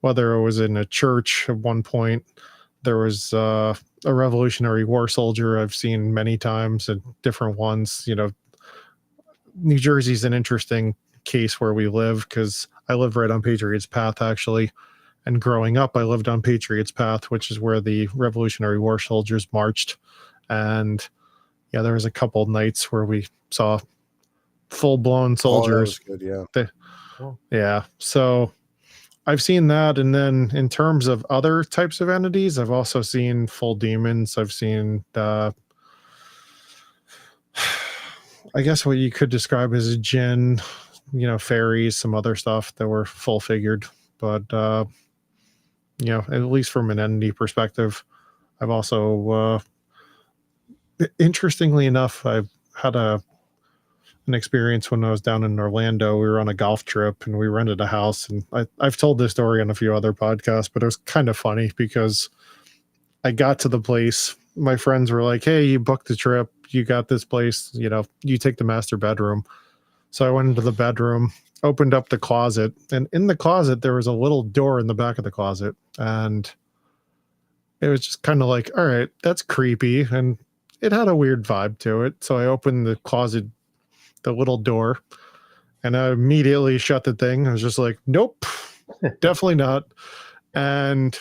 whether it was in a church at one point. There was a Revolutionary War soldier I've seen many times and different ones. New Jersey's an interesting case where we live because I live right on Patriots Path, actually. And growing up, I lived on Patriots Path, which is where the Revolutionary War soldiers marched. And yeah, there was a couple nights where we saw full-blown soldiers. Oh, that was good, yeah. Yeah. So I've seen that. And then in terms of other types of entities, I've also seen full demons. I've seen, I guess what you could describe as a jinn, fairies, some other stuff that were full figured. But, at least from an entity perspective, I've also, interestingly enough, I've had an experience when I was down in Orlando. We were on a golf trip and we rented a house, and I've told this story on a few other podcasts, but it was kind of funny because I got to the place. My friends were like, "Hey, you booked the trip. You got this place, you take the master bedroom." So I went into the bedroom, opened up the closet, and in the closet, there was a little door in the back of the closet. And it was just kind of like, all right, that's creepy. And it had a weird vibe to it. So I opened the closet, the little door, and I immediately shut the thing. I was just like, nope, definitely not. And,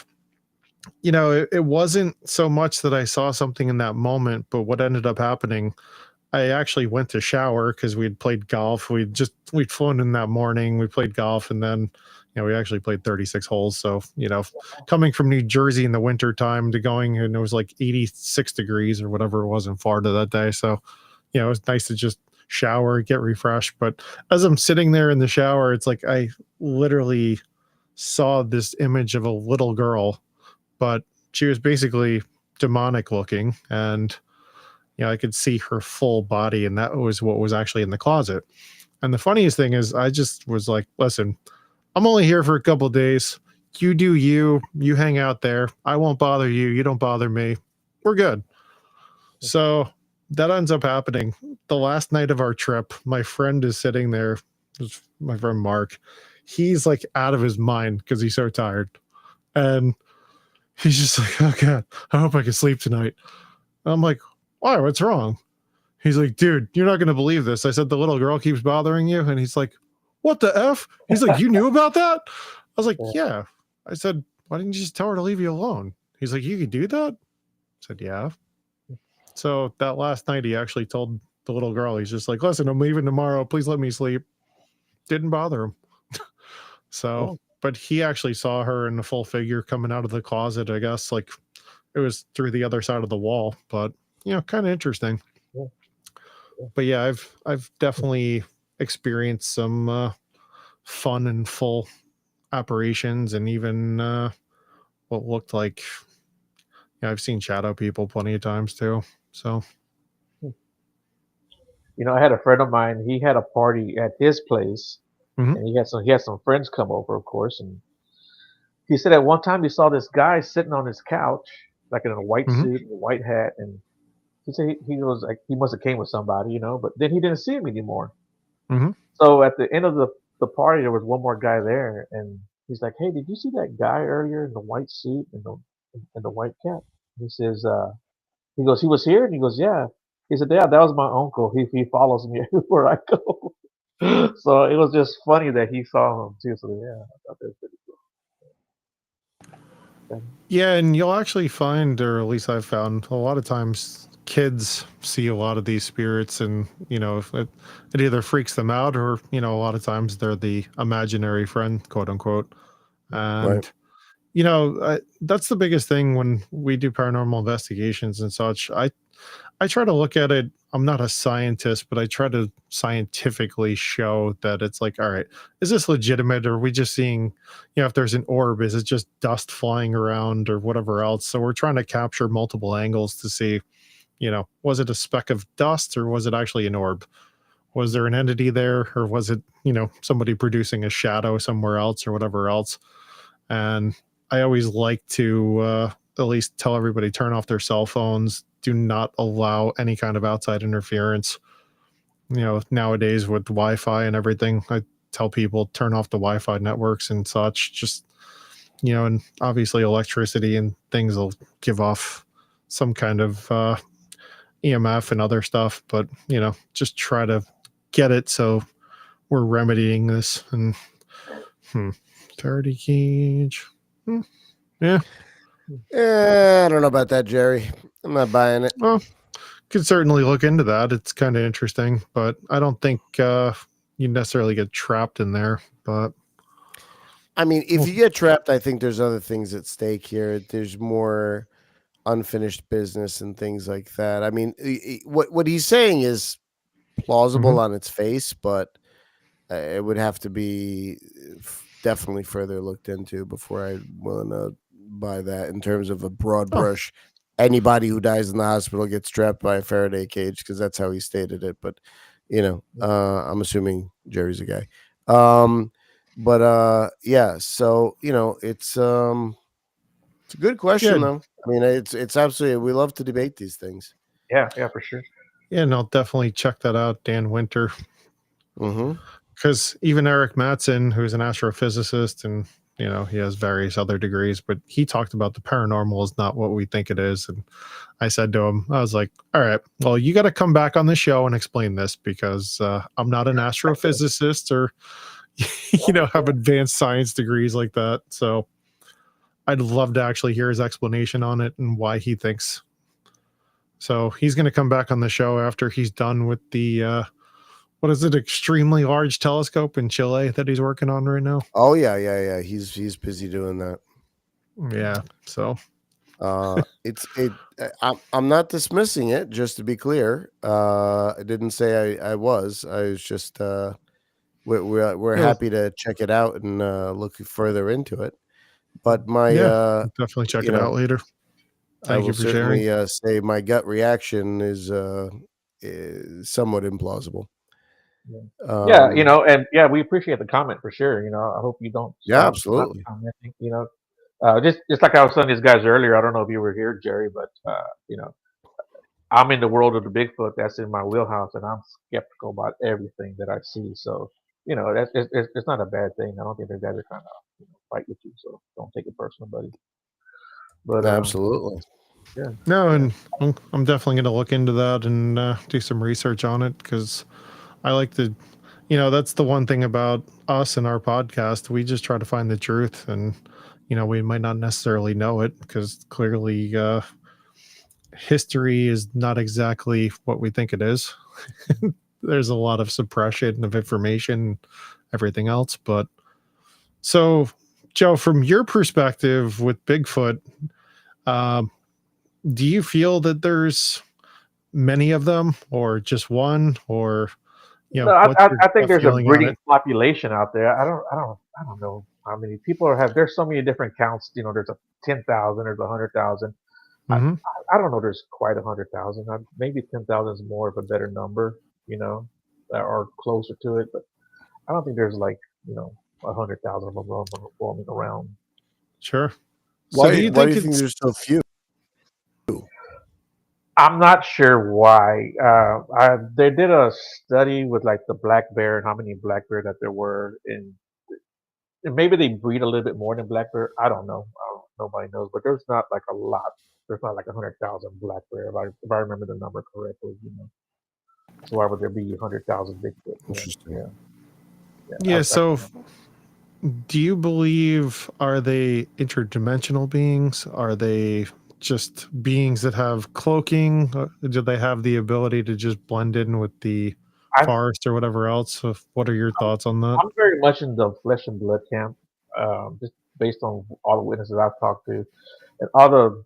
it wasn't so much that I saw something in that moment, but what ended up happening, I actually went to shower because we had played golf. We'd flown in that morning. We played golf, and then, we actually played 36 holes. So, coming from New Jersey in the winter time to going, and it was like 86 degrees or whatever it was in Florida that day. So, it was nice to just shower, get refreshed. But as I'm sitting there in the shower, it's like I literally saw this image of a little girl, but she was basically demonic looking, and I could see her full body, and that was what was actually in the closet. And the funniest thing is, I just was like, listen, I'm only here for a couple of days. You do you hang out there. I won't bother you. You don't bother me. We're good. So that ends up happening. The last night of our trip, my friend is sitting there. My friend Mark. He's like out of his mind because he's so tired. And he's just like, oh God, I hope I can sleep tonight. And I'm like, why? What's wrong? He's like, dude, you're not going to believe this. I said, the little girl keeps bothering you. And he's like, what the F? He's like, you knew about that? I was like, yeah. I said, why didn't you just tell her to leave you alone? He's like, you could do that? I said, yeah. So that last night, he actually told the little girl, he's just like, listen, I'm leaving tomorrow. Please let me sleep. Didn't bother him. So, but he actually saw her in the full figure coming out of the closet, I guess. Like it was through the other side of the wall, but kind of interesting. But yeah, I've definitely experienced some fun and full apparitions, and even what looked like, I've seen shadow people plenty of times too. So I had a friend of mine. He had a party at his place, Mhm. and he had some friends come over, of course. And he said at one time he saw this guy sitting on his couch, like in a white Mhm. suit and a white hat, and he said he was like he must have came with somebody, but then he didn't see him anymore. Hmm. So at the end of the party, there was one more guy there, and he's like, "Hey, did you see that guy earlier in the white suit and the white cap?" He says, he goes, "He was here," and he goes, "Yeah." He said, "Yeah, that was my uncle. He follows me everywhere I go." So it was just funny that he saw him too. So yeah, I thought that was pretty cool. Yeah, and you'll actually find, or at least I've found, a lot of times kids see a lot of these spirits, and if it either freaks them out, or a lot of times they're the imaginary friend, quote unquote. Right. And that's the biggest thing when we do paranormal investigations and such. I try to look at it. I'm not a scientist, but I try to scientifically show that it's like, all right, is this legitimate? Or are we just seeing, if there's an orb, is it just dust flying around or whatever else? So we're trying to capture multiple angles to see, was it a speck of dust or was it actually an orb? Was there an entity there, or was it, somebody producing a shadow somewhere else or whatever else? And I always like to at least tell everybody, turn off their cell phones. Do not allow any kind of outside interference. Nowadays with Wi-Fi and everything, I tell people turn off the Wi-Fi networks and such. Just and obviously electricity and things will give off some kind of EMF and other stuff. But just try to get it so we're remedying this. And 30 cage. Yeah. I don't know about that, Jerry. I'm not buying it. Well, could certainly look into that. It's kind of interesting, but I don't think you necessarily get trapped in there. But I mean, if you get trapped, I think there's other things at stake here. There's more unfinished business and things like that. I mean, what he's saying is plausible on its face, but it would have to be definitely further looked into before I'm willing to buy that. In terms of a broad brush, anybody who dies in the hospital gets trapped by a Faraday cage, because that's how he stated it. But I'm assuming Jerry's a guy. But yeah, so it's a good question though. I mean, it's absolutely, we love to debate these things. Yeah, for sure. Yeah, and I'll definitely check that out, Dan Winter. Mm-hmm. Because even Eric Mattson, who's an astrophysicist, and he has various other degrees, but he talked about the paranormal is not what we think it is. And I said to him, I was like, all right, well, you got to come back on the show and explain this, because I'm not an astrophysicist or have advanced science degrees like that. So I'd love to actually hear his explanation on it and why he thinks. So he's going to come back on the show after he's done with the what is it, extremely large telescope in Chile that he's working on right now. Oh yeah. He's busy doing that. Yeah. So I'm not dismissing it, just to be clear. I didn't say I was. I was just we're happy to check it out and look further into it. But my definitely check it out later. Thank you for sharing. Say my gut reaction is somewhat implausible. Yeah, and we appreciate the comment for sure. I hope you don't. Absolutely. Commenting, just like I was telling these guys earlier. I don't know if you were here, Jerry, but I'm in the world of the Bigfoot. That's in my wheelhouse, and I'm skeptical about everything that I see. So that's it's not a bad thing. I don't think the guys are trying to fight with you. So don't take it personal, buddy. But absolutely. Yeah. No, and I'm definitely going to look into that and do some research on it, because I like to, that's the one thing about us and our podcast. We just try to find the truth, and, we might not necessarily know it, because clearly history is not exactly what we think it is. There's a lot of suppression of information, everything else. But so, Joe, from your perspective with Bigfoot, do you feel that there's many of them, or just one, or no, I think there's a breeding population out there. I don't know how many people have. There's so many different counts. There's a 10,000, there's 100,000. Mm-hmm. I don't know. There's quite 100,000. Maybe 10,000 is more of a better number. Or closer to it. But I don't think there's 100,000 of them roaming around. Sure. Why do you think there's so few? I'm not sure why. They did a study with like the black bear and how many black bear that there were, and maybe they breed a little bit more than black bear. I don't know. Nobody knows, but there's not like a lot. There's not like 100,000 black bear if I remember the number correctly. So why would there be 100,000 Bigfoot? Interesting. Yeah. So, do you believe, are they interdimensional beings? Are they just beings that have cloaking? Do they have the ability to just blend in with the I, forest or whatever else? So what are your thoughts on that? I'm very much in the flesh and blood camp, just based on all the witnesses I've talked to and all the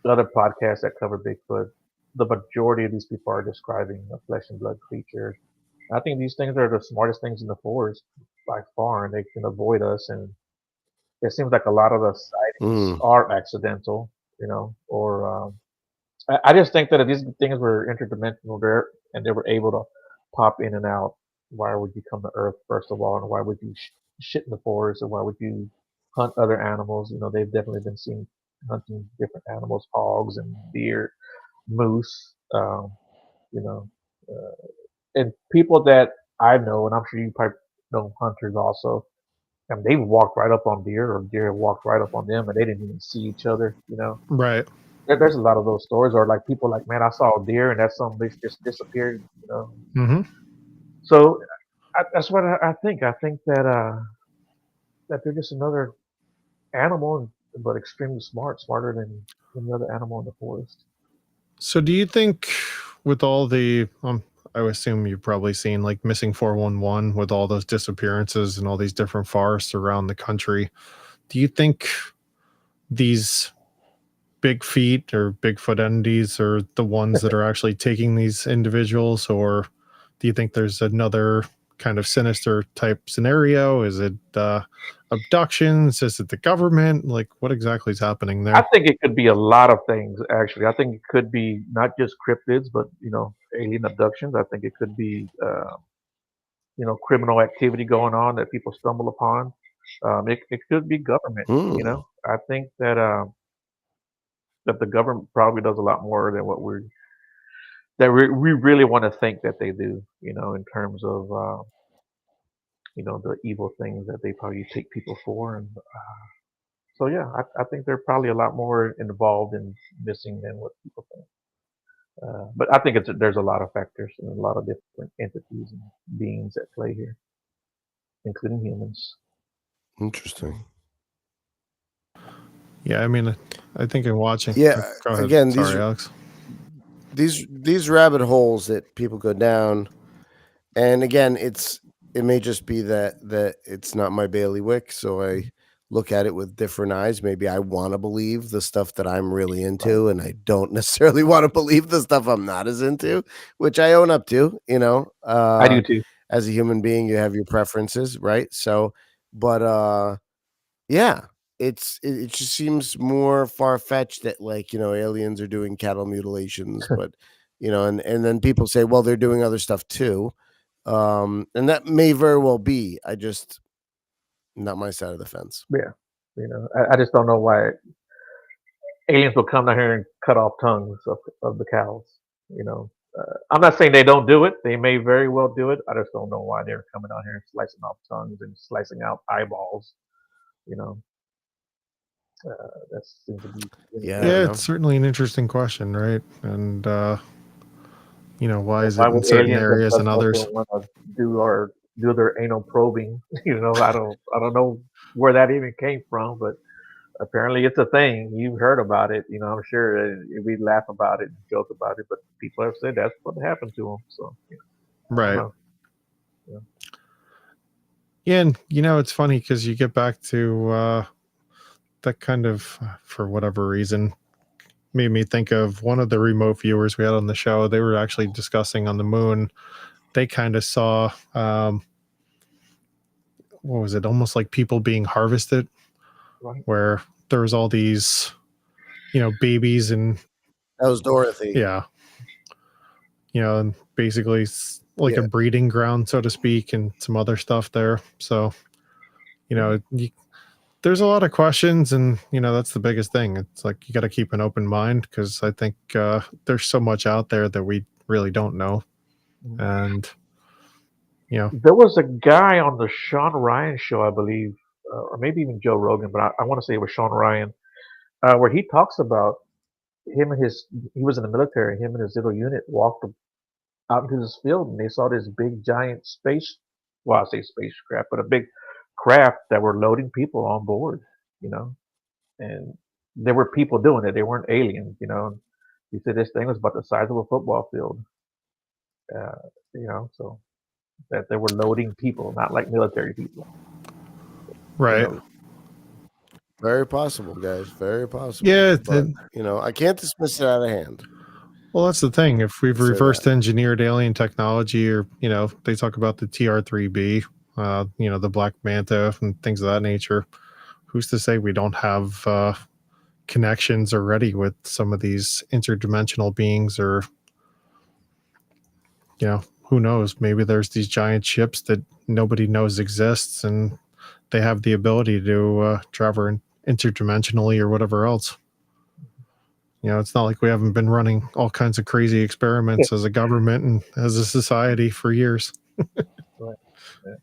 other podcasts that cover Bigfoot. The majority of these people are describing a flesh and blood creature. I think these things are the smartest things in the forest by far, and they can avoid us. And it seems like a lot of the sightings Mm. are accidental, or I just think that if these things were interdimensional there and they were able to pop in and out, why would you come to Earth first of all, and why would you shit in the forest, and why would you hunt other animals? They've definitely been seen hunting different animals, hogs and deer, moose, you know, uh, and people that I know, and I'm sure you probably know hunters also. And they walked right up on deer, or deer walked right up on them, and they didn't even see each other. Right. There's a lot of those stories, or like people like, man, I saw a deer, and that some bitch just disappeared. Mm-hmm. So that's what I think. I think that they're just another animal, but extremely smart, smarter than any other animal in the forest. So do you think, with all the, I would assume you've probably seen like Missing 411 with all those disappearances and all these different forests around the country, do you think these big feet or Bigfoot entities are the ones that are actually taking these individuals, or do you think there's another kind of sinister type scenario? Is it abductions? Is it the government? Like, what exactly is happening I there? think it could be a lot of things, actually. I think it could be not just cryptids, but alien abductions. I think it could be criminal activity going on that people stumble upon. It could be government. Mm. I think that the government probably does a lot more than we really want to think that they do. In terms of the evil things that they probably take people for, and so yeah, I think they're probably a lot more involved in missing than what people think. But I think there's a lot of factors and a lot of different entities and beings at play here, including humans. Interesting. Yeah, I mean, I think in watching. Yeah. Go ahead. Again, Sorry, Alex. these rabbit holes that people go down, and again, it may just be that it's not my bailiwick, so I look at it with different eyes. Maybe I want to believe the stuff that I'm really Right. into, and I don't necessarily want to believe the stuff I'm not as into, which I own up to. I do too. As a human being, you have your preferences, right? So, but yeah, it just seems more far-fetched that, like, aliens are doing cattle mutilations, but, and then people say, "Well, they're doing other stuff too." And that may very well be. I just not my side of the fence. Yeah. I just don't know why aliens will come down here and cut off tongues of the cows. I'm not saying they don't do it. They may very well do it. I just don't know why they're coming down here and slicing off tongues and slicing out eyeballs. You know, that seems to be really Yeah, I don't Yeah, weird. it's know. certainly an interesting question, right? And why And is why it in would certain aliens areas abduct and us others? and want to do their anal probing? I don't know where that even came from, but apparently it's a thing. You've heard about it. I'm sure we laugh about it and joke about it, but people have said that's what happened to them. So I don't Right. know. Yeah. Yeah, and it's funny because you get back to that kind of, for whatever reason, made me think of one of the remote viewers we had on the show. They were actually discussing on the moon. They kind of saw, what was it? Almost like people being harvested, Right. where there was all these, babies and That was Dorothy. yeah, and basically like a Yeah. breeding ground, so to speak, and some other stuff there. So, you know, you, there's a lot of questions, and that's the biggest thing. It's like you got to keep an open mind, because I think there's so much out there that we really don't know. And there was a guy on the Sean Ryan show, I believe, or maybe even Joe Rogan, but I want to say it was Sean Ryan, where he talks about him and he was in the military, him and his little unit walked out into this field, and they saw this big giant well, I say spacecraft, but a big craft that were loading people on board, you know, and there were people doing it. They weren't aliens, you know. He said this thing was about the size of a football field, so that they were loading people, not like military people. right. Very possible, guys. Very possible. Yeah. But I can't dismiss it out of hand. Well, that's the thing. If we've Let's say reversed that. engineered alien technology, or they talk about the TR-3B, the black manta and things of that nature, who's to say we don't have connections already with some of these interdimensional beings? Or who knows? Maybe there's these giant ships that nobody knows exists, and they have the ability to travel interdimensionally or whatever else. It's not like we haven't been running all kinds of crazy experiments as a government and as a society for years. Right. Yeah.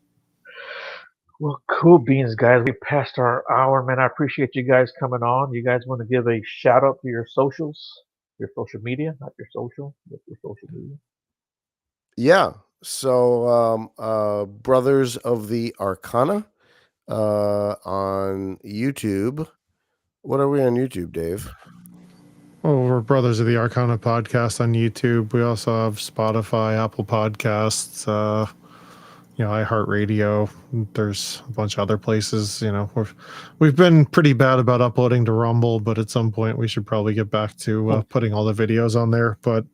Well, cool beans, guys. We passed our hour, man. I appreciate you guys coming on. You guys want to give a shout out to your socials, your social media, not your social, but your social media. Yeah. So, Brothers of the Arcana on YouTube. What are we on YouTube, Dave? Well, we're Brothers of the Arcana podcast on YouTube. We also have Spotify, Apple Podcasts, iHeartRadio. There's a bunch of other places. We've been pretty bad about uploading to Rumble, but at some point we should probably get back to putting all the videos on there. But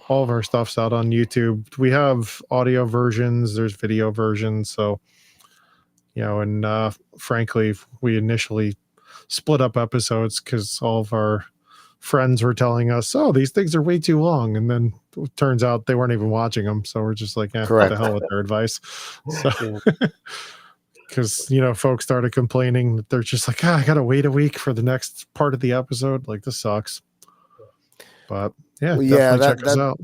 all of our stuff's out on YouTube. We have audio versions, there's video versions. So, and frankly, we initially split up episodes because all of our friends were telling us, oh, these things are way too long, and then it turns out they weren't even watching them, so we're just like, what the hell with their advice. So because folks started complaining that they're just like, I gotta wait a week for the next part of the episode, like, this sucks. But definitely check us out.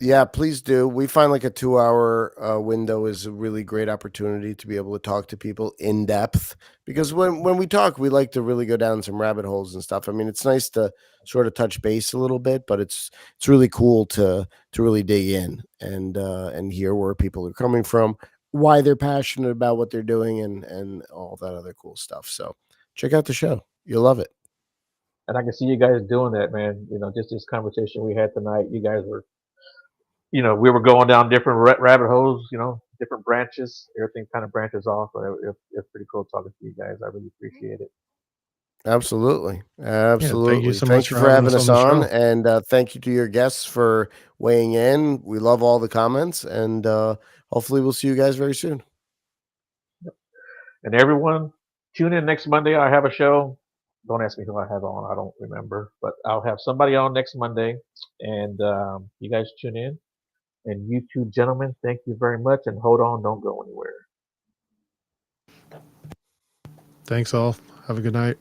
Yeah, please do. We find like a 2-hour window is a really great opportunity to be able to talk to people in depth, because when we talk, we like to really go down some rabbit holes and stuff. I mean, it's nice to sort of touch base a little bit, but it's really cool to really dig in and hear where people are coming from, why they're passionate about what they're doing, and all that other cool stuff. So check out the show. You'll love it. And I can see you guys doing that, man. Just this conversation we had tonight, you guys were, we were going down different rabbit holes, different branches. Everything kind of branches off, but it's pretty cool talking to you guys. I really appreciate it. Absolutely. Thank you so Thank much you for for having having us us on on, the show. and thank you to your guests for weighing in. We love all the comments, and hopefully we'll see you guys very soon. And everyone, tune in next Monday. I have a show. Don't ask me who I have on. I don't remember, but I'll have somebody on next Monday, and you guys tune in. And you two gentlemen, thank you very much, and hold on, don't go anywhere. Thanks all. Have a good night.